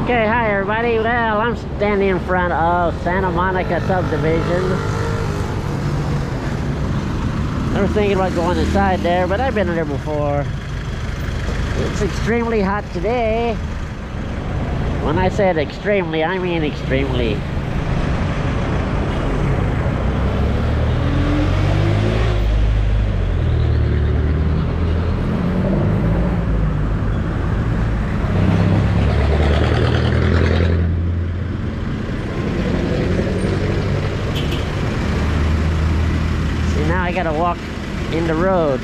Okay, hi everybody. Well, I'm standing in front of Santa Monica subdivision. I was thinking about going inside there, but I've been there before. It's extremely hot today. When I said extremely, I mean extremely. Now I gotta walk in the road.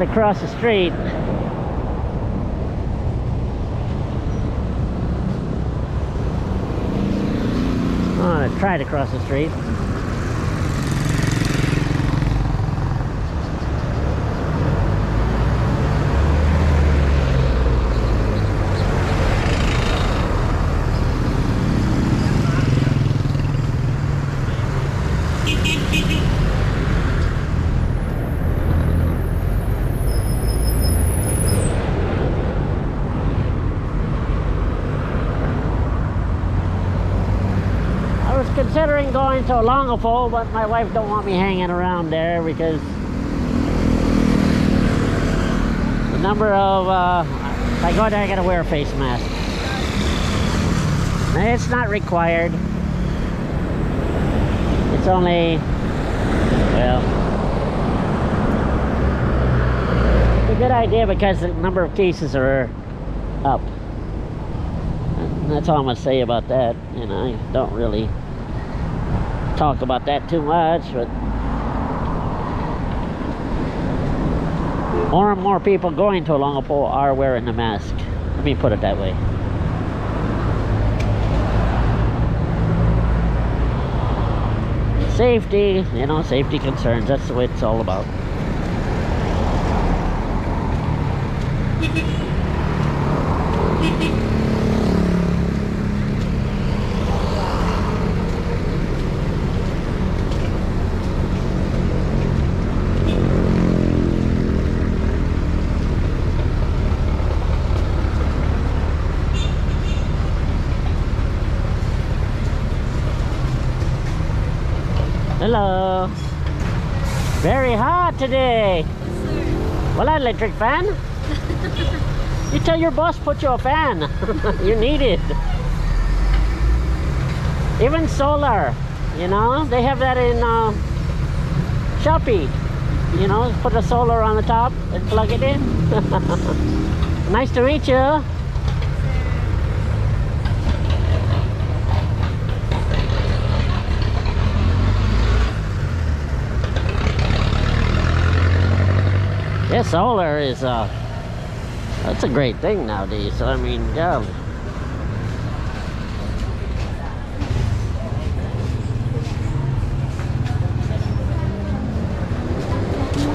Across the street. I'm gonna try to cross the street. Considering going to Longapole, but my wife don't want me hanging around there because the number of if I go there I gotta wear a face mask. And it's not required. It's only, well, it's a good idea because the number of cases are up. And that's all I'm gonna say about that. You know, I don't really talk about that too much, but more and more people going to Longapole are wearing a mask. Let me put it that way. Safety, you know, safety concerns, that's the way it's all about. Hello. Very hot today. Yes, sir. Well, an electric fan. You tell your boss put you a fan. You need it. Even solar, you know, they have that in Shopee. You know, put a solar on the top and plug it in. Nice to meet you. Yeah, solar is that's a great thing nowadays. I mean, yeah.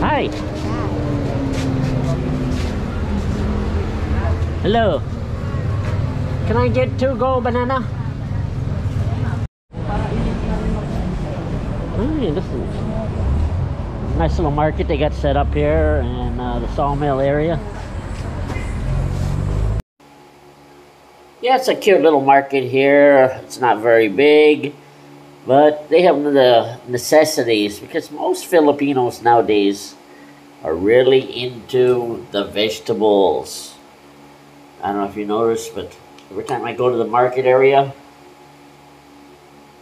Hi. Hello. Can I get 2 gold banana? Hey, this is nice little market they got set up here in the Sawmill area. Yeah, it's a cute little market here. It's not very big, but they have the necessities because most Filipinos nowadays are really into the vegetables. I don't know if you noticed, but every time I go to the market area,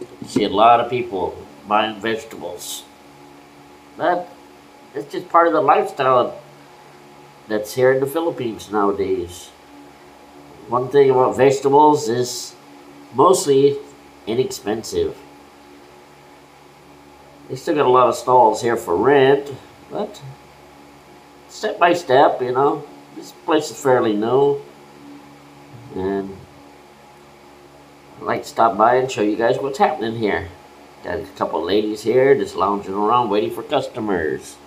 I see a lot of people buying vegetables. But it's just part of the lifestyle that's here in the Philippines nowadays. One thing about vegetables is mostly inexpensive. They still got a lot of stalls here for rent, but step by step, you know. This place is fairly new, and I'd like to stop by and show you guys what's happening here. Got a couple of ladies here just lounging around waiting for customers.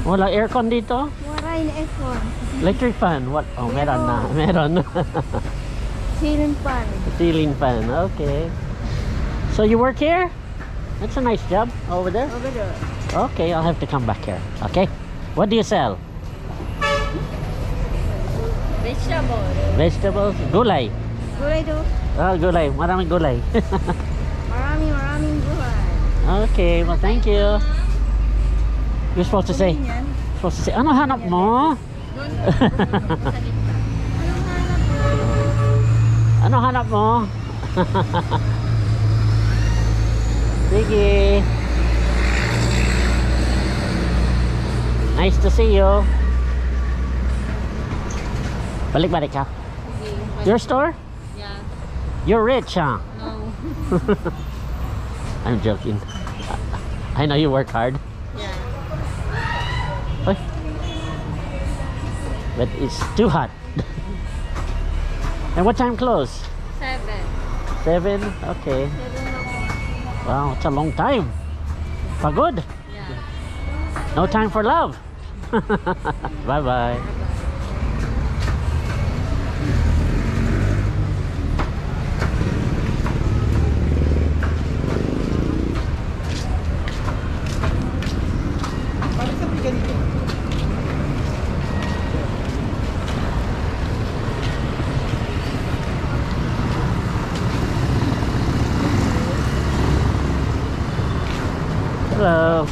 Wala aircon dito? Wala yung aircon. Electric fan? What? Oh, meron na. Meron. Ceiling fan. Ceiling fan, okay. So you work here? That's a nice job over there. Over there. Okay, I'll have to come back here. Okay? What do you sell? Vegetables. Vegetables? Gulay? Gulay do. Oh, gulay. Maraming gulay. Maraming gulay. Okay, well thank you. You're supposed to say, ano hanap mo? Ano hanap mo? Sige. Nice to see you. Balik-balik ka? Your store? Yeah. You're rich, huh? No. I'm joking. I know you work hard. Yeah. Oy. But it's too hot. And what time close? 7. 7? Okay. Wow, it's a long time. Pagod. Yeah. No time for love. Bye-bye. Hello.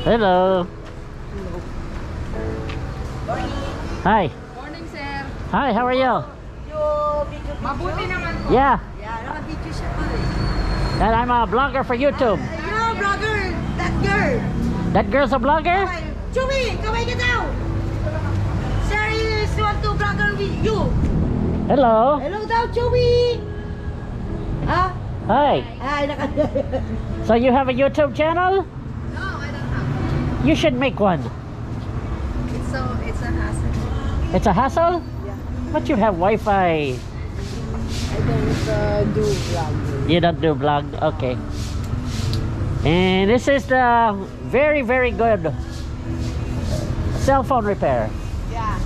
Hello. Hi. Morning, sir. Hi, how are you? Mabuti naman po. Yeah. Yeah, naka-video siya po eh. And I'm a blogger for YouTube. You're a vlogger. That girl. That girl's a blogger? Chumi, kaway ka daw. Sir is want to vlogger with you. Hello. Hello daw, Chumi. Ha? Hi. Ay, So you have a YouTube channel? No, I don't have. You should make one. It's a hassle. It's a hassle? Yeah. But you have Wi-Fi. I don't do vlogging. You don't do vlog? Okay. And this is the very, very good cell phone repair. Yeah.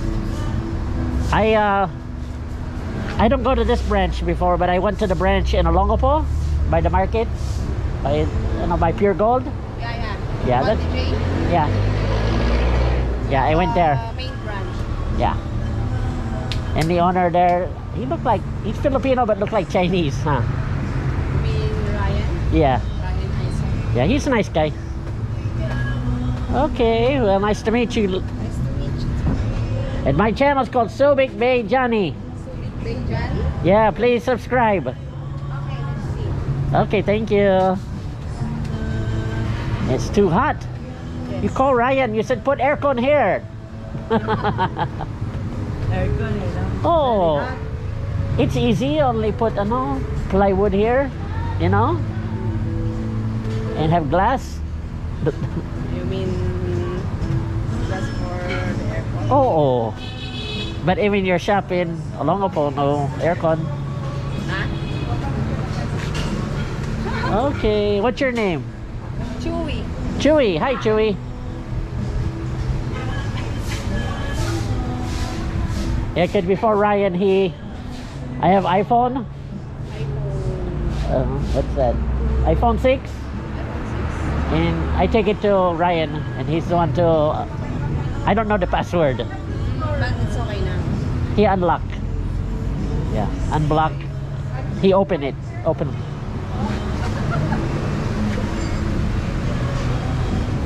I don't go to this branch before, but I went to the branch in Olongapo by the market, by Pure Gold. Yeah. Yeah, that, yeah, yeah. I went there. Main branch. Yeah. And the owner there, he looked like he's Filipino, but looked like Chinese, huh? You mean Ryan? Yeah. Ryan Isa. Yeah, he's a nice guy. Okay, well, nice to meet you. Nice to meet you. And my channel is called Subic Bay Johnny. Subic Bay Johnny? Yeah, please subscribe. Okay, let's see. Okay, thank you. It's too hot. Yes. You call Ryan, you said put aircon here. Aircon, Oh, it's easy, only put plywood here, and have glass. You mean just for the aircon? Oh, but even your shop in Olongapo, no aircon. Huh? Okay, what's your name? Chewy. Chewy. Hi, Chewy. Yeah, cause before Ryan, I have iPhone. What's that? iPhone 6. And I take it to Ryan, and he's the one to. I don't know the password. But it's okay now. He unlock. Yeah, unblock. He open it. Open.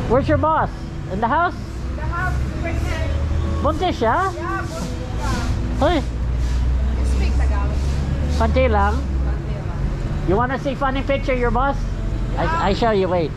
Where's your boss? In the house? The house right Buntis siya? Yeah, buntis. Hoy, You speak Tagalog. panty lang. Manila. You wanna see funny picture, your boss? I show you, wait.